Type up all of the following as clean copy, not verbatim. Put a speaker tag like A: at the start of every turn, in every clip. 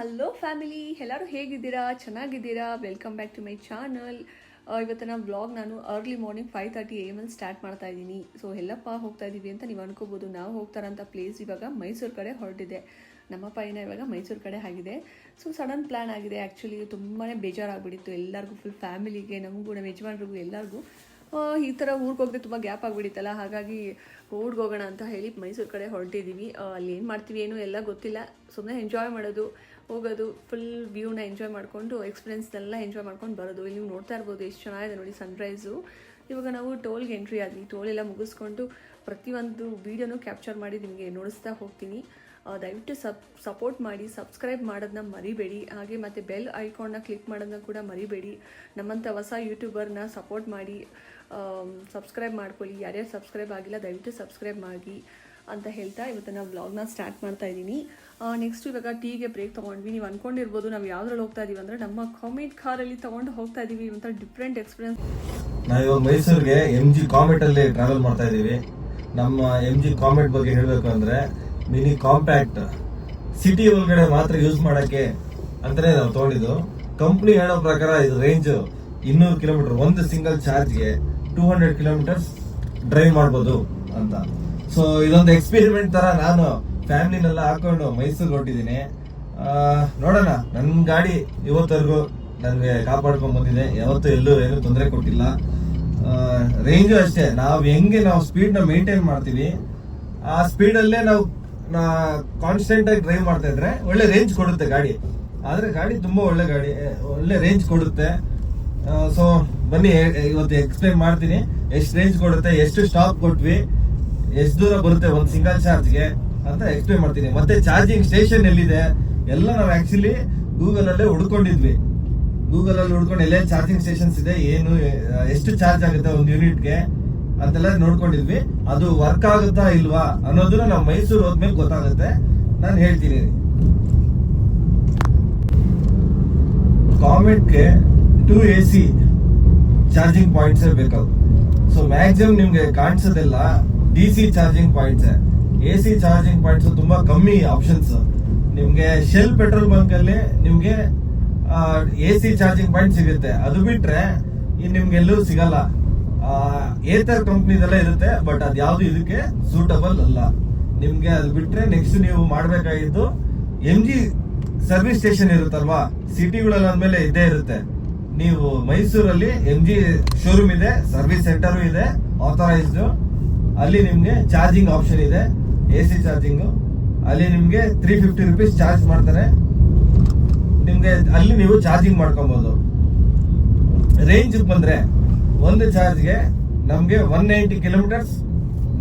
A: Hello family, ಎಲ್ಲರೂ ಹೇಗಿದ್ದೀರಾ? ಚೆನ್ನಾಗಿದ್ದೀರಾ? Welcome back to my channel. ಇವತ್ತಿನ ವ್ಲಾಗ್ ನಾನು ಅರ್ಲಿ ಮಾರ್ನಿಂಗ್ 5:30 AM ಸ್ಟಾರ್ಟ್ ಮಾಡ್ತಾ ಇದ್ದೀನಿ. ಸೊ ಎಲ್ಲಪ್ಪ ಹೋಗ್ತಾ ಇದ್ದೀವಿ ಅಂತ ನೀವು ಅನ್ಕೋಬೋದು. ನಾವು ಹೋಗ್ತಾರಂಥ ಪ್ಲೇಸ್ ಇವಾಗ ಮೈಸೂರು ಕಡೆ ಹೊರಟಿದೆ. ನಮ್ಮ ಪೈನ ಇವಾಗ ಮೈಸೂರು ಕಡೆ ಆಗಿದೆ. ಸೊ ಸಡನ್ ಪ್ಲ್ಯಾನ್ ಆಗಿದೆ. ಆ್ಯಕ್ಚುಲಿ ತುಂಬಾ ಬೇಜಾರಾಗ್ಬಿಟ್ಟಿತ್ತು ಎಲ್ಲರಿಗೂ, ಫುಲ್ ಫ್ಯಾಮಿಲಿಗೆ, ನಮಗೂ, ನಮ್ಮ ಯಜಮಾನ್ರಿಗೂ ಎಲ್ಲರಿಗೂ. ಈ ಥರ ಊರಿಗೆ ಹೋಗದೆ ತುಂಬ ಗ್ಯಾಪ್ ಆಗಿಬಿಡಿತ್ತಲ್ಲ, ಹಾಗಾಗಿ ಊರಿಗೆ ಹೋಗೋಣ ಅಂತ ಹೇಳಿ ಮೈಸೂರು ಕಡೆ ಹೊರಟಿದ್ದೀವಿ. ಅಲ್ಲಿ ಏನು ಮಾಡ್ತೀವಿ ಏನು ಎಲ್ಲ ಗೊತ್ತಿಲ್ಲ, ಸುಮ್ಮನೆ ಎಂಜಾಯ್ ಮಾಡೋದು, ಹೋಗೋದು, ಫುಲ್ ವ್ಯೂನ ಎಂಜಾಯ್ ಮಾಡಿಕೊಂಡು ಎಕ್ಸ್ಪೀರಿಯನ್ಸ್ನೆಲ್ಲ ಎಂಜಾಯ್ ಮಾಡ್ಕೊಂಡು ಬರೋದು. ಇಲ್ಲಿ ನೀವು ನೋಡ್ತಾ ಇರ್ಬೋದು ಎಷ್ಟು ಚೆನ್ನಾಗಿದೆ ನೋಡಿ ಸನ್ರೈಸು. ಇವಾಗ ನಾವು ಟೋಲ್ಗೆ ಎಂಟ್ರಿ ಆದ್ವಿ. ಟೋಲ್ ಎಲ್ಲ ಮುಗಿಸ್ಕೊಂಡು ಪ್ರತಿಯೊಂದು ವೀಡಿಯೋನೂ ಕ್ಯಾಪ್ಚರ್ ಮಾಡಿ ನಿಮಗೆ ನೋಡಿಸ್ತಾ ಹೋಗ್ತೀನಿ. ದಯವಿಟ್ಟು ಸಪೋರ್ಟ್ ಮಾಡಿ, ಸಬ್ಸ್ಕ್ರೈಬ್ ಮಾಡೋದನ್ನ ಮರಿಬೇಡಿ. ಹಾಗೆ ಮತ್ತು ಬೆಲ್ ಐಕಾನ್ನ ಕ್ಲಿಕ್ ಮಾಡೋದನ್ನ ಕೂಡ ಮರಿಬೇಡಿ. ನಮ್ಮಂಥ ಹೊಸ ಯೂಟ್ಯೂಬರ್ನ ಸಪೋರ್ಟ್ ಮಾಡಿ, ಸಬ್ಸ್ಕ್ರೈಬ್ ಮಾಡ್ಕೊಳ್ಳಿ. ಯಾರ್ಯಾರು ಸಬ್ಸ್ಕ್ರೈಬ್ ಆಗಿಲ್ಲ ದಯವಿಟ್ಟು ಸಬ್ಸ್ಕ್ರೈಬ್ ಮಾಡಿ ಅಂತ ಹೇಳ್ತಾ ಇವತ್ತು ನಾವು ವ್ಲಾಗ್ನ ಸ್ಟಾರ್ಟ್ ಮಾಡ್ತಾ ಇದ್ದೀನಿ. ನೆಕ್ಸ್ಟ್ ಇವಾಗ ಟೀಗೆ ಬ್ರೇಕ್ ತೊಗೊಂಡ್ವಿ. ನೀವು ಅಂದ್ಕೊಂಡಿರ್ಬೋದು ನಾವು ಯಾವ್ದ್ರಲ್ಲಿ ಹೋಗ್ತಾ ಇದೀವಿ ಅಂದರೆ ನಮ್ಮ ಕಾಮೆಟ್ ಕಾರಲ್ಲಿ ತೊಗೊಂಡು ಹೋಗ್ತಾ ಇದೀವಿ. ಒಂಥರ ಡಿಫ್ರೆಂಟ್ ಎಕ್ಸ್ಪೀರಿಯನ್ಸ್.
B: ನಾವು ಇವಾಗ ಮೈಸೂರಿಗೆ MG ಕಾಮೆಟ್ ಅಲ್ಲಿ ಟ್ರಾವೆಲ್ ಮಾಡ್ತಾ ಇದೀವಿ. ನಮ್ಮ MG ಕಾಮೆಟ್ ಬಗ್ಗೆ ಹೇಳಬೇಕು ಅಂದ್ರೆ ಮಿನಿ ಕಾಂಪ್ಯಾಕ್ಟ್, ಸಿಟಿ ಒಳಗಡೆ ಮಾತ್ರ ಯೂಸ್ ಮಾಡಕ್ಕೆ ಅಂತಾನೆ ನಾವು ತಗೊಂಡಿದ್ದು. ಕಂಪ್ನಿ ಹೇಳೋ ಪ್ರಕಾರ ಇದು ರೇಂಜ್ 200 ಕಿಲೋಮೀಟರ್, ಒಂದು ಸಿಂಗಲ್ ಚಾರ್ಜ್ಗೆ 200 ಕಿಲೋಮೀಟರ್ಸ್ ಡ್ರೈವ್ ಮಾಡ್ಬೋದು ಅಂತ. ಸೊ ಇದೊಂದು ಎಕ್ಸ್ಪೆರಿಮೆಂಟ್ ತರ ನಾನು ಫ್ಯಾಮಿಲಿನೆಲ್ಲ ಹಾಕೊಂಡು ಮೈಸೂರಿಗೆ ಹೊರಟಿದ್ದೀನಿ. ನೋಡೋಣ. ನನ್ನ ಗಾಡಿ ಇವತ್ತವರೆಗೂ ನನಗೆ ಕಾಪಾಡ್ಕೊಂಡ್ ಬಂದಿದೆ, ಯಾವತ್ತೂ ಎಲ್ಲೂ ಏನು ತೊಂದರೆ ಕೊಟ್ಟಿಲ್ಲ. ರೇಂಜು ಅಷ್ಟೇ, ನಾವು ಸ್ಪೀಡ್ ನ ಮೇಂಟೈನ್ ಮಾಡ್ತೀವಿ, ಆ ಸ್ಪೀಡ್ ಅಲ್ಲೇ ನಾವು ಕಾನ್ಸ್ಟೆಂಟ್ ಆಗಿ ಡ್ರೈವ್ ಮಾಡ್ತಾ ಇದ್ರೆ ಒಳ್ಳೆ ರೇಂಜ್ ಕೊಡುತ್ತೆ ಗಾಡಿ. ಆದ್ರೆ ಗಾಡಿ ತುಂಬಾ ಒಳ್ಳೆ ಗಾಡಿ, ಒಳ್ಳೆ ರೇಂಜ್ ಕೊಡುತ್ತೆ. ಸೊ ಬನ್ನಿ ಇವತ್ತು ಎಕ್ಸ್ಪ್ಲೈನ್ ಮಾಡ್ತೀನಿ ಎಷ್ಟು ರೇಂಜ್ ಕೊಡುತ್ತೆ, ಎಷ್ಟು ಸ್ಟಾಪ್ ಕೊಟ್ವಿ, ಎಷ್ಟು ದೂರ ಬರುತ್ತೆ ಒಂದು ಸಿಂಗಲ್ ಚಾರ್ಜ್ಗೆ ಅಂತ ಎಕ್ಸ್ಪ್ಲೈನ್ ಮಾಡ್ತೀನಿ. ಮತ್ತೆ ಚಾರ್ಜಿಂಗ್ ಸ್ಟೇಷನ್ ಎಲ್ಲಿದೆ ಎಲ್ಲ ನಾವು ಆಕ್ಚುಲಿ ಗೂಗಲ್ ಅಲ್ಲೇ ಹುಡ್ಕೊಂಡಿದ್ವಿ. ಗೂಗಲ್ ಅಲ್ಲಿ ಹುಡ್ಕೊಂಡು ಎಲ್ಲೇ ಚಾರ್ಜಿಂಗ್ ಸ್ಟೇಷನ್ಸ್ ಇದೆ, ಏನು ಎಷ್ಟು ಚಾರ್ಜ್ ಆಗುತ್ತೆ ಒಂದು ಯೂನಿಟ್ಗೆ ಅಂತೆಲ್ಲ ನೋಡ್ಕೊಂಡಿದ್ವಿ. ಅದು ವರ್ಕ್ ಆಗುತ್ತಾ ಇಲ್ವಾ ಅನ್ನೋದನ್ನ ನಾವು ಮೈಸೂರು ಹೋದ್ಮೇಲೆ ಗೊತ್ತಾಗುತ್ತೆ. ನಾನು ಹೇಳ್ತೀನಿ. ಕಾಮೆಟ್ಗೆ 2 AC ಚಾರ್ಜಿಂಗ್ ಪಾಯಿಂಟ್ಸ್ ಬೇಕಾವು. ಸೊ ಮ್ಯಾಕ್ಸಿಮಮ್ ನಿಮ್ಗೆ ಕಾಣಿಸೋದೆಲ್ಲ DC charging points. AC charging points ತುಂಬಾ ಕಮ್ಮಿ ಆಪ್ಷನ್ಸ್. ನಿಮ್ಗೆ ಶೆಲ್ ಪೆಟ್ರೋಲ್ ಬಂಕ್ ಅಲ್ಲಿ ನಿಮ್ಗೆ AC ಚಾರ್ಜಿಂಗ್ ಪಾಯಿಂಟ್ ಸಿಗುತ್ತೆ. ಅದು ಬಿಟ್ರೆ ನಿಮ್ಗೆ ಎಲ್ಲೂ ಸಿಗಲ್ಲ. ಏತರ್ ಕಂಪ್ನಿದೆಲ್ಲ ಇರುತ್ತೆ, ಬಟ್ ಅದ್ ಯಾವ್ದು ಇದಕ್ಕೆ ಸೂಟಬಲ್ ಅಲ್ಲ. ನಿಮ್ಗೆ ಅದು ಬಿಟ್ರೆ ನೆಕ್ಸ್ಟ್ ನೀವು ಮಾಡ್ಬೇಕಾಗಿದ್ದು MG ಸರ್ವಿಸ್ ಸ್ಟೇಷನ್ ಇರುತ್ತಲ್ವಾ, ಸಿಟಿಗಳಲ್ಲಿ ಅಂದ್ಮೇಲೆ ಇದ್ದೇ ಇರುತ್ತೆ. ನೀವು ಮೈಸೂರಲ್ಲಿ MG ಶೋರೂಮ್ ಇದೆ, ಸರ್ವಿಸ್ ಸೆಂಟರ್ ಇದೆ ಆಥರೈಸ್ಡ್. ಅಲ್ಲಿ ನಿಮ್ಗೆ ಚಾರ್ಜಿಂಗ್ ಆಪ್ಷನ್ ಇದೆ, AC ಚಾರ್ಜಿಂಗ್. ಅಲ್ಲಿ ನಿಮ್ಗೆ 350 rupees ಚಾರ್ಜ್ ಮಾಡ್ತಾರೆ. ನಿಮ್ಗೆ ಅಲ್ಲಿ ನೀವು ಚಾರ್ಜಿಂಗ್ ಮಾಡ್ಕೊಬಹುದು. ರೇಂಜ್ ಬಂದ್ರೆ ಒಂದು ಚಾರ್ಜ್ಗೆ ನಮ್ಗೆ 190 ಕಿಲೋಮೀಟರ್ಸ್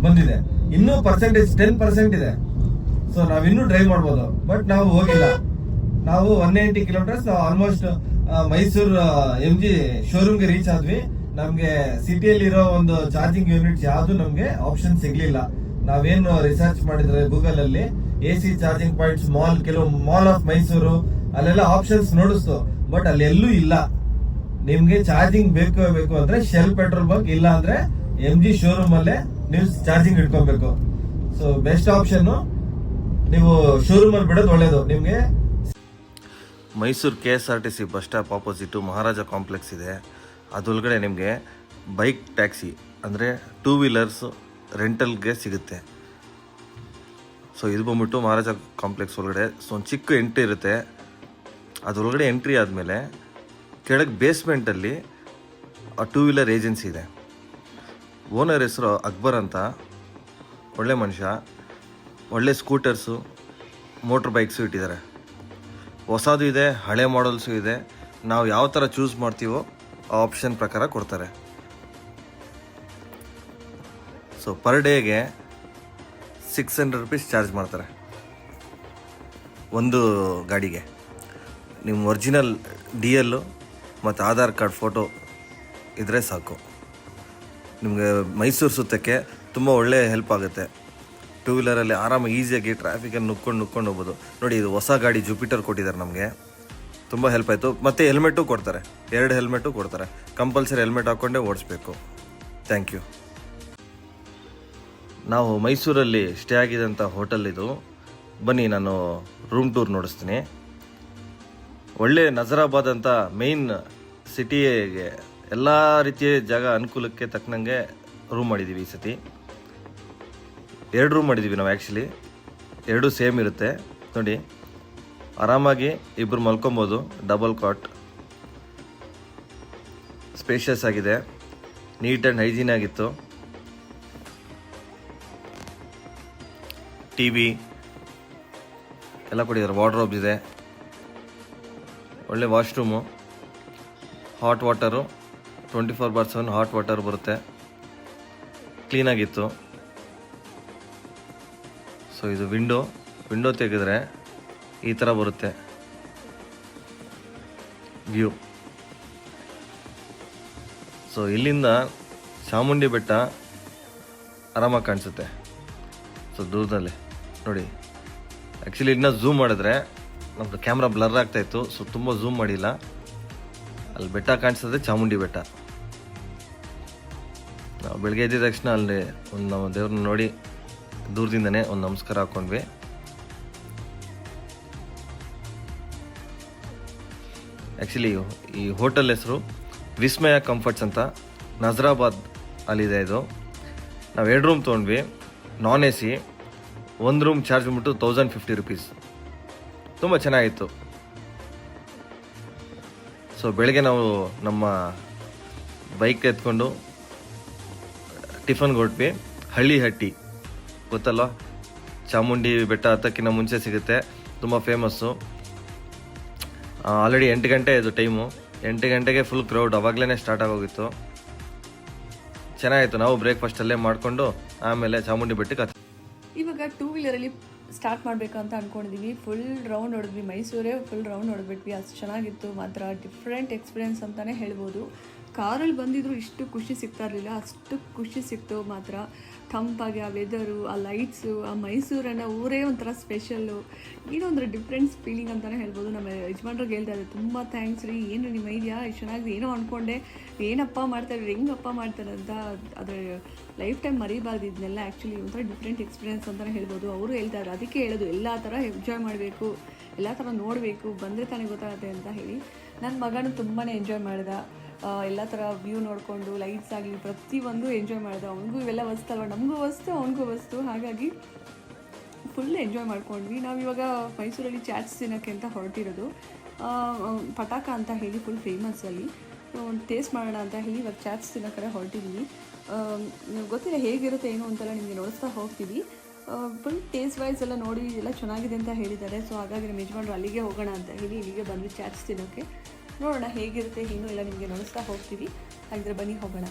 B: ಬಂದಿದೆ. ಇನ್ನೂ ಪರ್ಸೆಂಟೇಜ್ 10% ಇದೆ. ಸೊ ನಾವಿನ್ನೂ ಡ್ರೈವ್ ಮಾಡ್ಬೋದು, ಬಟ್ ನಾವು ಹೋಗಿಲ್ಲ. ನಾವು 190 ಕಿಲೋಮೀಟರ್ಸ್ ಆಲ್ಮೋಸ್ಟ್ ಮೈಸೂರು MG ಶೋರೂಮ್ಗೆ ರೀಚ್ ಆದ್ವಿ. ನಮ್ಗೆ ಸಿಟಿಯಲ್ಲಿ ಇರೋ ಒಂದು ಚಾರ್ಜಿಂಗ್ ಯೂನಿಟ್ ಯಾವ್ದು ನಮ್ಗೆ ಆಪ್ಷನ್ ಸಿಗ್ಲಿಲ್ಲ. ನಾವೇನು ರಿಸರ್ಚ್ ಮಾಡಿದ್ರೆ ಗೂಗಲ್ ಅಲ್ಲಿ AC ಚಾರ್ಜಿಂಗ್ ಪಾಯಿಂಟ್ಸ್ ಕೆಲವು ಮಾಲ್ ಆಫ್ ಮೈಸೂರು ಅಲ್ಲೆಲ್ಲ ಆಪ್ಷನ್ಸ್ ನೋಡಿಸ್ತು, ಬಟ್ ಅಲ್ಲಿ ಎಲ್ಲೂ ಇಲ್ಲ. ನಿಮ್ಗೆ ಚಾರ್ಜಿಂಗ್ ಬೇಕು ಅಂದ್ರೆ ಶೆಲ್ ಪೆಟ್ರೋಲ್ ಬಂಕ್, ಇಲ್ಲ ಅಂದ್ರೆ MG ಶೋರೂಮ್ ಅಲ್ಲೇ ನೀವು ಚಾರ್ಜಿಂಗ್ ಇಟ್ಕೊಬೇಕು. ಸೊ ಬೆಸ್ಟ್ ಆಪ್ಷನ್ ನೀವು ಶೋರೂಮ್ ಅಲ್ಲಿ ಬಿಡೋದು ಒಳ್ಳೇದು ನಿಮ್ಗೆ.
C: Mysuru KSRTC bus stop opposite Maharaja complex ಇದೆ. ಅದರೊಳಗಡೆ ನಿಮಗೆ ಬೈಕ್ ಟ್ಯಾಕ್ಸಿ ಅಂದರೆ 2 ವೀಲರ್ಸ್ ರೆಂಟಲ್ಗೆ ಸಿಗುತ್ತೆ. ಸೊ ಇದು ಬಂದ್ಬಿಟ್ಟು ಮಹಾರಾಜ ಕಾಂಪ್ಲೆಕ್ಸ್ ಒಳಗಡೆ. ಸೊ ಒಂದು ಚಿಕ್ಕ ಎಂಟ್ರಿ ಇರುತ್ತೆ. ಅದರೊಳಗಡೆ ಎಂಟ್ರಿ ಆದಮೇಲೆ ಕೆಳಗೆ ಬೇಸ್ಮೆಂಟಲ್ಲಿ 2 ವೀಲರ್ ಏಜೆನ್ಸಿ ಇದೆ. ಓನರ್ ಹೆಸರು ಅಕ್ಬರ್ ಅಂತ, ಒಳ್ಳೆ ಮನುಷ್ಯ. ಒಳ್ಳೆ ಸ್ಕೂಟರ್ಸು, ಮೋಟ್ರ್ ಬೈಕ್ಸು ಇಟ್ಟಿದ್ದಾರೆ. ಹೊಸದು ಇದೆ, ಹಳೆ ಮಾಡಲ್ಸು ಇದೆ. ನಾವು ಯಾವ ಥರ ಚೂಸ್ ಮಾಡ್ತೀವೋ ಆ ಆಪ್ಷನ್ ಪ್ರಕಾರ ಕೊಡ್ತಾರೆ. ಸೊ ಪರ್ ಡೇಗೆ 600 rupees ಚಾರ್ಜ್ ಮಾಡ್ತಾರೆ ಒಂದು ಗಾಡಿಗೆ. ನಿಮ್ಮ ಒರಿಜಿನಲ್ DL ಮತ್ತು ಆಧಾರ್ ಕಾರ್ಡ್ ಫೋಟೋ ಇದ್ದರೆ ಸಾಕು. ನಿಮಗೆ ಮೈಸೂರು ಸುತ್ತಕ್ಕೆ ತುಂಬ ಒಳ್ಳೆ ಹೆಲ್ಪ್ ಆಗುತ್ತೆ. 2 ವೀಲರಲ್ಲಿ ಆರಾಮಾಗಿ ಈಸಿಯಾಗಿ ಟ್ರಾಫಿಕನ್ನು ನುಕ್ಕೊಂಡು ಹೋಗ್ಬೋದು. ನೋಡಿ, ಇದು ಹೊಸ ಗಾಡಿ ಜುಪಿಟರ್ ಕೊಟ್ಟಿದ್ದಾರೆ ನಮಗೆ, ತುಂಬ ಹೆಲ್ಪ್ ಆಯಿತು. ಮತ್ತು ಹೆಲ್ಮೆಟು ಕೊಡ್ತಾರೆ, 2 ಹೆಲ್ಮೆಟು ಕೊಡ್ತಾರೆ. ಕಂಪಲ್ಸರಿ ಹೆಲ್ಮೆಟ್ ಹಾಕ್ಕೊಂಡೇ ಓಡಿಸ್ಬೇಕು. Thank you. ನಾವು ಮೈಸೂರಲ್ಲಿ ಸ್ಟೇ ಆಗಿದ್ದಂಥ ಹೋಟೆಲ್ ಇದು. ಬನ್ನಿ ನಾನು ರೂಮ್ ಟೂರ್ ನೋಡಿಸ್ತೀನಿ. ಒಳ್ಳೆ ನಜರಾಬಾದ್ ಅಂತ ಮೇಯ್ನ್ ಸಿಟಿಗೆ ಎಲ್ಲ ರೀತಿಯ ಜಾಗ ಅನುಕೂಲಕ್ಕೆ ತಕ್ಕನಂಗೆ ರೂಮ್ ಮಾಡಿದ್ದೀವಿ ಈ ಸತಿ. 2 ರೂಮ್ ಮಾಡಿದ್ದೀವಿ ನಾವು ಆ್ಯಕ್ಚುಲಿ. 2 ಸೇಮ್ ಇರುತ್ತೆ ನೋಡಿ. ಆರಾಮಾಗಿ ಇಬ್ಬರು ಮಲ್ಕೊಬೋದು. ಡಬಲ್ ಕಾಟ್, ಸ್ಪೇಷಿಯಸ್ ಆಗಿದೆ, ನೀಟ್ ಆ್ಯಂಡ್ ಹೈಜೀನ್ ಆಗಿತ್ತು. TV ಎಲ್ಲ ಕೊಟ್ಟಿದ್ದಾರೆ. ವಾರ್ಡ್ರೋಬ್ಸ್ ಇದೆ, ಒಳ್ಳೆ washroom, hot water 24/7 hot water ಬರುತ್ತೆ, ಕ್ಲೀನಾಗಿತ್ತು. ಸೊ ಇದು ವಿಂಡೋ ತೆಗೆದ್ರೆ ಈ ಥರ ಬರುತ್ತೆ ವ್ಯೂ. ಸೊ ಇಲ್ಲಿಂದ ಚಾಮುಂಡಿ ಬೆಟ್ಟ ಆರಾಮಾಗಿ ಕಾಣಿಸುತ್ತೆ. ಸೊ ದೂರದಲ್ಲಿ ನೋಡಿ. ಆ್ಯಕ್ಚುಲಿ ಇನ್ನೂ ಝೂಮ್ ಮಾಡಿದ್ರೆ ನಮ್ಮದು ಕ್ಯಾಮ್ರಾ ಬ್ಲರ್ ಆಗ್ತಾಯಿತ್ತು, ಸೊ ತುಂಬ ಝೂಮ್ ಮಾಡಿಲ್ಲ. ಅಲ್ಲಿ ಬೆಟ್ಟ ಕಾಣಿಸ್ತದೆ, ಚಾಮುಂಡಿ ಬೆಟ್ಟ. ನಾವು ಬೆಳಗ್ಗೆ ಎದ್ದಿದ ತಕ್ಷಣ ಅಲ್ಲಿ ನಾವು ದೇವ್ರನ್ನ ನೋಡಿ ದೂರದಿಂದನೇ ಒಂದು ನಮಸ್ಕಾರ ಹಾಕ್ಕೊಂಡ್ವಿ. ಆ್ಯಕ್ಚುಲಿ ಈ ಹೋಟೆಲ್ ಹೆಸರು ವಿಸ್ಮಯ ಕಂಫರ್ಟ್ಸ್ ಅಂತ, ನಜರಾಬಾದ್ ಅಲ್ಲಿದೆ ಇದು. ನಾವು 2 ರೂಮ್ ತೊಗೊಂಡ್ವಿ, ನಾನ್ AC. 1 ರೂಮ್ ಚಾರ್ಜ್ ಬಂದ್ಬಿಟ್ಟು 1050 rupees. ತುಂಬ ಚೆನ್ನಾಗಿತ್ತು. ಸೊ ಬೆಳಗ್ಗೆ ನಾವು ನಮ್ಮ ಬೈಕ್ ಎತ್ಕೊಂಡು ಟಿಫನ್ಗೆ ಹೊರಟ್ವಿ. ಹಳ್ಳಿ ಗೊತ್ತಲ್ವ, ಚಾಮುಂಡಿ ಬೆಟ್ಟ ಹತ್ತಕ್ಕಿಂತ ಮುಂಚೆ ಸಿಗುತ್ತೆ, ತುಂಬ ಫೇಮಸ್ಸು. ಆಲ್ರೆಡಿ 8 ಗಂಟೆ ಇದು ಟೈಮು. 8 ಗಂಟೆಗೆ ಫುಲ್ ಕ್ರೌಡ್, ಅವಾಗಲೇ ಸ್ಟಾರ್ಟ್ ಆಗೋಗಿತ್ತು. ಚೆನ್ನಾಗಿತ್ತು. ನಾವು ಬ್ರೇಕ್ಫಾಸ್ಟ್ ಅಲ್ಲೇ ಮಾಡಿಕೊಂಡು ಆಮೇಲೆ ಚಾಮುಂಡಿ ಬೆಟ್ಟಕ್ಕೆ
A: ಇವಾಗ 2 ವೀಲರಲ್ಲಿ ಸ್ಟಾರ್ಟ್ ಮಾಡಬೇಕಂತ ಅಂದ್ಕೊಂಡಿದ್ದೀವಿ. ಫುಲ್ ರೌಂಡ್ ಹೊಡೆದ್ವಿ, ಮೈಸೂರೇ ಫುಲ್ ರೌಂಡ್ ಹೊಡೆದ್ಬಿಟ್ವಿ. ಅಷ್ಟು ಚೆನ್ನಾಗಿತ್ತು ಮಾತ್ರ. ಡಿಫ್ರೆಂಟ್ ಎಕ್ಸ್ಪೀರಿಯೆನ್ಸ್ ಅಂತಲೇ ಹೇಳ್ಬೋದು. ಕಾರಲ್ಲಿ ಬಂದಿದ್ರು ಇಷ್ಟು ಖುಷಿ ಸಿಗ್ತಾ ಇರಲಿಲ್ಲ, ಅಷ್ಟು ಖುಷಿ ಸಿಕ್ತು ಮಾತ್ರ. ತಂಪಾಗಿ ಆ ವೆದರು, ಆ ಲೈಟ್ಸು, ಆ ಮೈಸೂರನ್ನ ಊರೇ ಒಂಥರ ಸ್ಪೆಷಲ್ಲು. ಏನೋ ಒಂಥರ ಡಿಫ್ರೆಂಟ್ ಫೀಲಿಂಗ್ ಅಂತಲೇ ಹೇಳ್ಬೋದು. ನಮ್ಮ ಯಜಮಾನ್ರಿಗೆ ಹೇಳ್ತಾ ಇದ್ದೆ, ತುಂಬ ಥ್ಯಾಂಕ್ಸ್ ರೀ, ಏನು ನಿಮ್ಮ ಐಡಿಯಾ ಇಷ್ಟು ಚೆನ್ನಾಗಿದೆ. ಏನೋ ಅಂದ್ಕೊಂಡೆ, ಏನಪ್ಪ ಮಾಡ್ತಾರೆ, ಹೆಂಗಪ್ಪ ಮಾಡ್ತಾರೆ ಅಂತ. ಆದರೆ ಲೈಫ್ ಟೈಮ್ ಮರಿಬಾರ್ದು ಇದನ್ನೆಲ್ಲ. ಆ್ಯಕ್ಚುಲಿ ಒಂಥರ ಡಿಫ್ರೆಂಟ್ ಎಕ್ಸ್ಪೀರಿಯೆನ್ಸ್ ಅಂತಲೇ ಹೇಳ್ಬೋದು. ಅವರು ಹೇಳ್ತಾರೆ, ಅದಕ್ಕೆ ಹೇಳೋದು ಎಲ್ಲ ಥರ ಎಂಜಾಯ್ ಮಾಡಬೇಕು, ಎಲ್ಲ ಥರ ನೋಡಬೇಕು, ಬಂದರೆ ತಾನೇ ಗೊತ್ತಾಗುತ್ತೆ ಅಂತ ಹೇಳಿ. ನನ್ನ ಮಗನೂ ತುಂಬಾ ಎಂಜಾಯ್ ಮಾಡಿದ. ಎಲ್ಲ ಥರ ವ್ಯೂ ನೋಡಿಕೊಂಡು, ಲೈಟ್ಸ್ ಆಗಲಿ ಪ್ರತಿಯೊಂದು ಎಂಜಾಯ್ ಮಾಡಿದ. ಅವನಿಗೂ ಇವೆಲ್ಲ ವಸ್ತಲ್ವ, ನಮಗೂ ವಸ್ತು, ಅವನಿಗೂ ವಸ್ತು. ಹಾಗಾಗಿ ಫುಲ್ ಎಂಜಾಯ್ ಮಾಡ್ಕೊಂಡ್ವಿ. ನಾವಿವಾಗ ಮೈಸೂರಲ್ಲಿ ಚಾಟ್ಸ್ ತಿನ್ನೋಕ್ಕೆ ಅಂತ ಹೊರಟಿರೋದು. ಪಟಾಕ ಅಂತ ಹೇಳಿ ಫುಲ್ ಫೇಮಸ್ ಅಲ್ಲಿ. ಟೇಸ್ಟ್ ಮಾಡೋಣ ಅಂತ ಹೇಳಿ ಇವಾಗ ಚಾಟ್ಸ್ ತಿನ್ನೋಕರೆ ಹೊರಟಿದ್ದೀವಿ. ಗೊತ್ತಿಲ್ಲ ಹೇಗಿರುತ್ತೆ ಏನು ಅಂತೆಲ್ಲ ನಿಮಗೆ ನೋಡಿಸ್ತಾ ಹೋಗ್ತೀವಿ. ಫುಲ್ ಟೇಸ್ಟ್ ವೈಸ್ ಎಲ್ಲ ನೋಡಿ ಎಲ್ಲ ಚೆನ್ನಾಗಿದೆ ಅಂತ ಹೇಳಿದ್ದಾರೆ. ಸೊ ಹಾಗಾಗಿ ನಮ್ಮ ಯಜಮಾನ್ರು ಅಲ್ಲಿಗೆ ಹೋಗೋಣ ಅಂತ ಹೇಳಿ ಇಲ್ಲಿಗೆ ಬಂದ್ವಿ ಚಾಟ್ಸ್ ತಿನ್ನೋಕ್ಕೆ. ನೋಡೋಣ ಹೇಗಿರುತ್ತೆ ಏನು ಎಲ್ಲ ನಿಮಗೆ ನೋಡಿಸ್ತಾ ಹೋಗ್ತೀವಿ. ಹಾಗಿದ್ರೆ ಬನ್ನಿ ಹೋಗೋಣ.